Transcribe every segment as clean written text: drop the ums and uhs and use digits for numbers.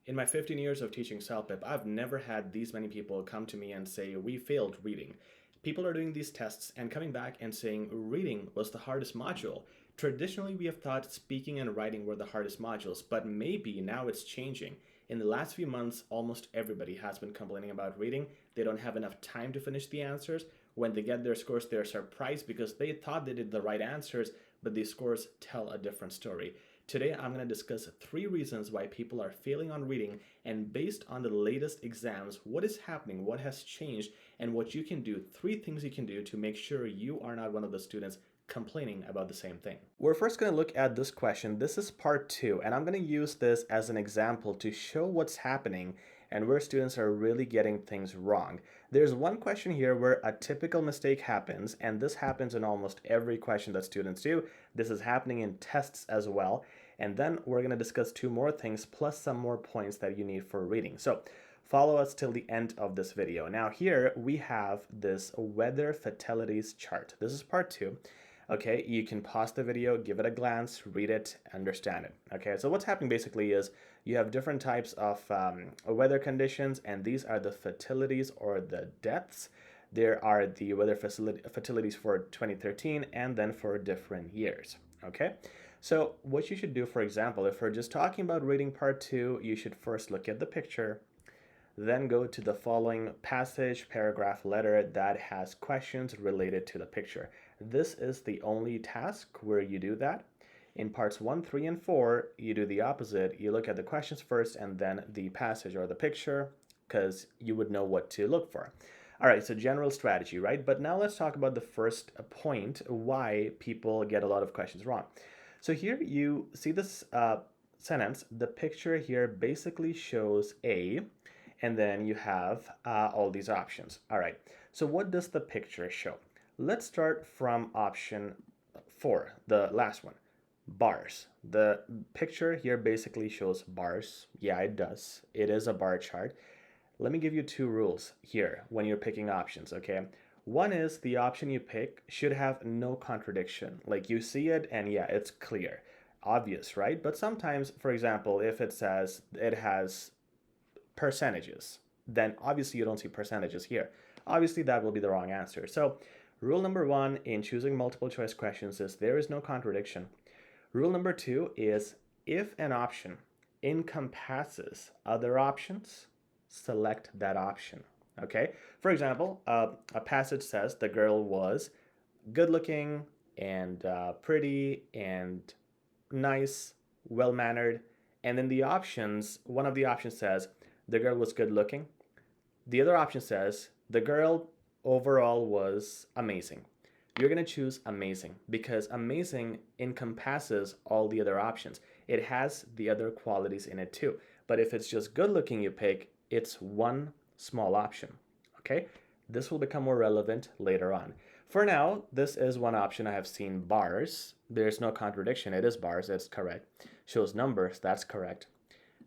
In my 15 years of teaching CELPIP, I've never had these many people come to me and say, we failed reading. People are doing these tests and coming back and saying reading was the hardest module. Traditionally, we have thought speaking and writing were the hardest modules, but maybe now it's changing. In the last few months, almost everybody has been complaining about reading. They don't have enough time to finish the answers. When they get their scores, they're surprised because they thought they did the right answers, but these scores tell a different story. Today, I'm going to discuss 3 reasons why people are failing on reading, and based on the latest exams, what is happening, what has changed, and what you can do. 3 things you can do to make sure you are not one of the students complaining about the same thing. We're first going to look at this question. This is part 2, and I'm going to use this as an example to show what's happening and where students are really getting things wrong. There's one question here where a typical mistake happens, and this happens in almost every question that students do. This is happening in tests as well. And then we're going to discuss 2 more things plus some more points that you need for reading. So follow us till the end of this video. Now here we have this weather fatalities chart. This is part 2. Okay, you can pause the video, give it a glance, read it, understand it. Okay, so what's happening basically is you have different types of weather conditions, and these are the fatalities or the deaths. There are the weather fatalities for 2013 and then for different years. Okay, so what you should do, for example, if we're just talking about reading part 2, you should first look at the picture, then go to the following passage, paragraph, letter that has questions related to the picture. This is the only task where you do that. In parts 1, 3, and 4, you do the opposite. You look at the questions first and then the passage or the picture, because you would know what to look for. All right, so general strategy, right? But now let's talk about the first point, why people get a lot of questions wrong. So here you see this sentence. The picture here basically shows A, and then you have all these options. All right, so what does the picture show? Let's start from option 4, the last one, bars. The picture here basically shows bars. Yeah, it does. It is a bar chart. Let me give you 2 rules here when you're picking options, okay? One is the option you pick should have no contradiction. Like you see it and yeah, it's clear, obvious, right? But sometimes, for example, if it says it has percentages, then obviously you don't see percentages here. Obviously that will be the wrong answer. So rule number 1 in choosing multiple choice questions is there is no contradiction. Rule number 2 is if an option encompasses other options, select that option. Okay, for example, a passage says the girl was good looking and pretty and nice, well mannered, and then the options, one of the options says the girl was good looking. The other option says the girl overall was amazing. You're going to choose amazing because amazing encompasses all the other options. It has the other qualities in it too. But if it's just good looking you pick, it's one small option. Okay, this will become more relevant later on. For now, this is one option. I have seen bars. There's no contradiction. It is bars. It's correct. Shows numbers. That's correct.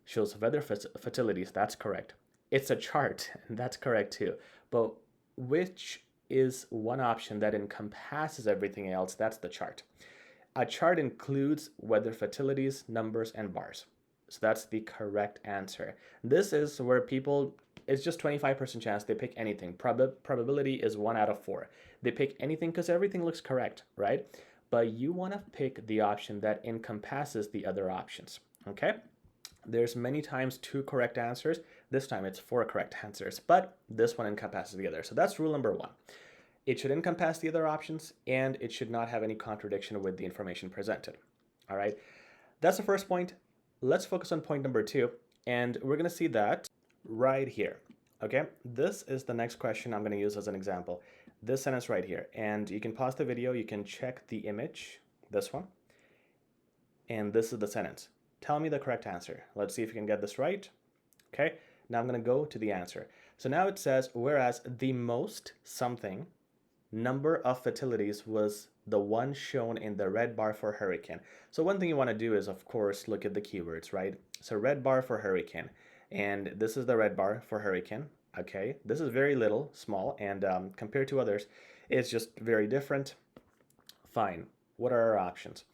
Shows weather fatalities. That's correct. It's a chart. And that's correct too. But which is one option that encompasses everything else? That's the chart. A chart includes weather fatalities, numbers, and bars. So that's the correct answer. This is where people, it's just 25% chance they pick anything. Probability is 1 out of 4. They pick anything because everything looks correct, right? But you want to pick the option that encompasses the other options, okay? There's many times 2 correct answers. This time it's 4 correct answers, but this one encompasses the other. So that's rule number 1. It should encompass the other options, and it should not have any contradiction with the information presented. All right, that's the first point. Let's focus on point number 2, and we're going to see that right here. Okay, this is the next question I'm going to use as an example. This sentence right here, and you can pause the video, you can check the image, this one, and this is the sentence. Tell me the correct answer. Let's see if you can get this right. Okay, now I'm going to go to the answer. So now it says, whereas the most something number of fatalities was the one shown in the red bar for hurricane. So one thing you want to do is, of course, look at the keywords, right? So red bar for hurricane, and this is the red bar for hurricane. Okay, this is very little, small, and compared to others, it's just very different. Fine. What are our options?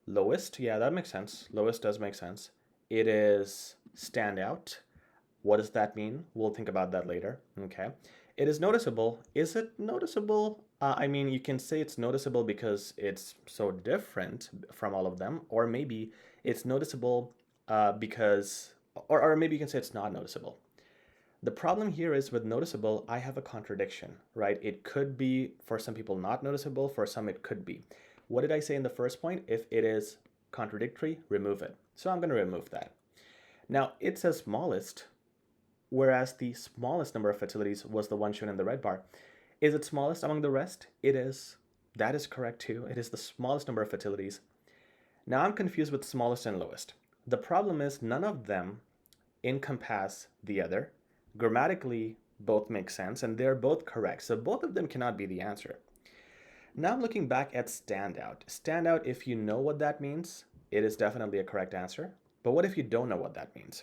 Lowest, yeah, that makes sense. Lowest does make sense. It is stand out. What does that mean? We'll think about that later. Okay. It is noticeable. Is it noticeable? I mean, you can say it's noticeable because it's so different from all of them, or maybe it's noticeable because, or maybe you can say it's not noticeable. The problem here is with noticeable, I have a contradiction, right? It could be for some people not noticeable, for some it could be. What did I say in the first point? If it is contradictory, remove it. So I'm going to remove that. Now, it says smallest, whereas the smallest number of fertilities was the one shown in the red bar. Is it smallest among the rest? It is. That is correct too. It is the smallest number of fertilities. Now I'm confused with smallest and lowest. The problem is none of them encompass the other. Grammatically, both make sense and they're both correct. So both of them cannot be the answer. Now I'm looking back at standout. Standout, if you know what that means, it is definitely a correct answer. But what if you don't know what that means?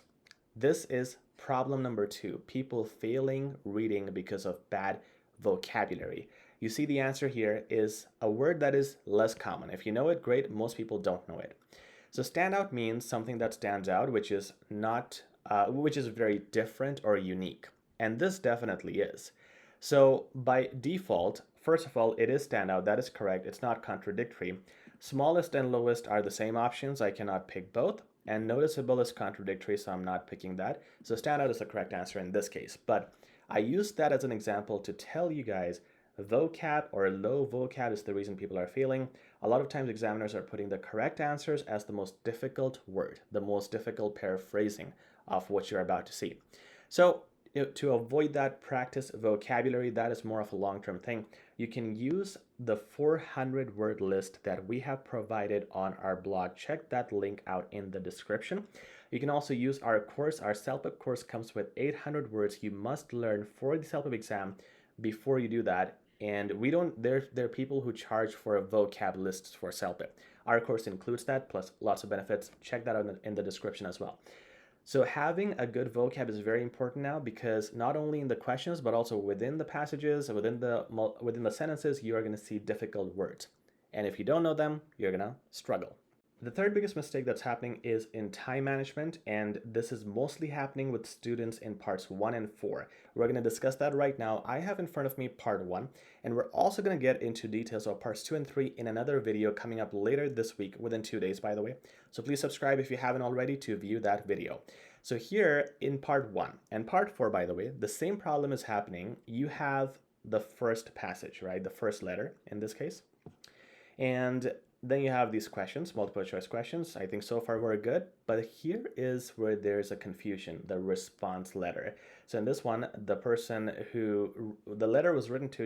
This is problem number 2, people failing reading because of bad vocabulary. You see the answer here is a word that is less common. If you know it, great. Most people don't know it. So standout means something that stands out, which is very different or unique. And this definitely is. So by default, first of all, it is standout. That is correct. It's not contradictory. Smallest and lowest are the same options. I cannot pick both. And noticeable is contradictory, so I'm not picking that. So standout is the correct answer in this case. But I used that as an example to tell you guys vocab or low vocab is the reason people are failing. A lot of times examiners are putting the correct answers as the most difficult word, the most difficult paraphrasing of what you're about to see. So to avoid that, practice vocabulary. That is more of a long-term thing. You can use the 400 word list that we have provided on our blog. Check that link out in the description. You can also use our course. Our CELPIP course comes with 800 words you must learn for the CELPIP exam before you do that. And there are people who charge for a vocab lists for CELPIP. Our course includes that, plus lots of benefits. Check that out in the description as well. So having a good vocab is very important now, because not only in the questions, but also within the passages, within the sentences, you are going to see difficult words. And if you don't know them, you're going to struggle. The third biggest mistake that's happening is in time management, and this is mostly happening with students in parts 1 and 4. We're going to discuss that right now. I have in front of me part 1, and we're also going to get into details of parts 2 and 3 in another video coming up later this week, within 2 days, by the way. So please subscribe if you haven't already to view that video. So here in part 1 and part 4, by the way, the same problem is happening. You have the first passage, right? The first letter in this case. And then you have these questions, multiple choice questions. I think so far we're good, but here is where there's a confusion, the response letter. So in this one, the letter was written to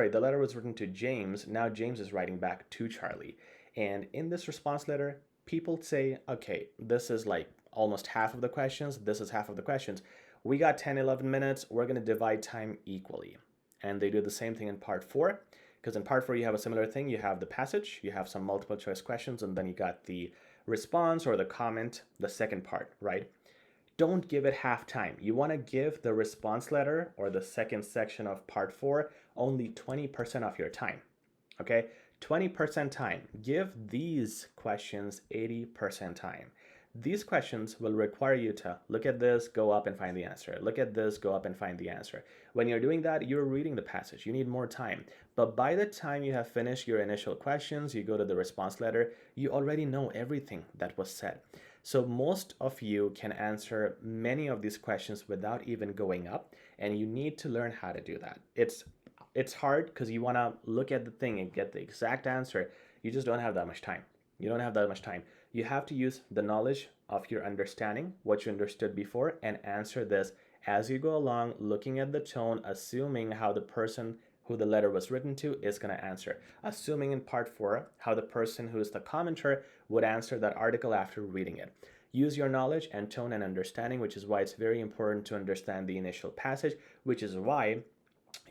the letter was written to James. Now James is writing back to Charlie. And in this response letter, people say, okay, this is like almost half of the questions. This is half of the questions. We got 10, 11 minutes. We're going to divide time equally. And they do the same thing in part 4. Because in part 4, you have a similar thing. You have the passage, you have some multiple choice questions, and then you got the response or the comment, the second part, right? Don't give it half time. You want to give the response letter or the second section of part 4 only 20% of your time, okay? 20% time. Give these questions 80% time. These questions will require you to look at this, go up and find the answer. Look at this, go up and find the answer. When you're doing that, you're reading the passage. You need more time. But by the time you have finished your initial questions, you go to the response letter, you already know everything that was said. So most of you can answer many of these questions without even going up, and you need to learn how to do that. It's hard because you want to look at the thing and get the exact answer. You just don't have that much time. You don't have that much time. You have to use the knowledge of your understanding, what you understood before, and answer this as you go along, looking at the tone, assuming how the person who the letter was written to is going to answer. Assuming in part 4 how the person who is the commenter would answer that article after reading it. Use your knowledge and tone and understanding, which is why it's very important to understand the initial passage, which is why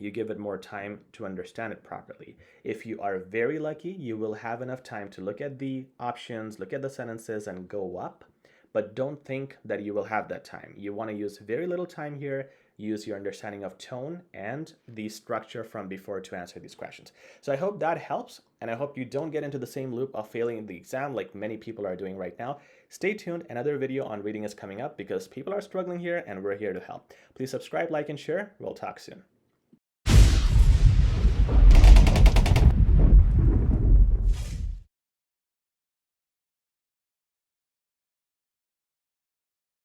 you give it more time to understand it properly. If you are very lucky, you will have enough time to look at the options, look at the sentences, and go up. But don't think that you will have that time. You want to use very little time here, use your understanding of tone and the structure from before to answer these questions. So I hope that helps, and I hope you don't get into the same loop of failing the exam like many people are doing right now. Stay tuned, another video on reading is coming up because people are struggling here and we're here to help. Please subscribe, like, and share. We'll talk soon.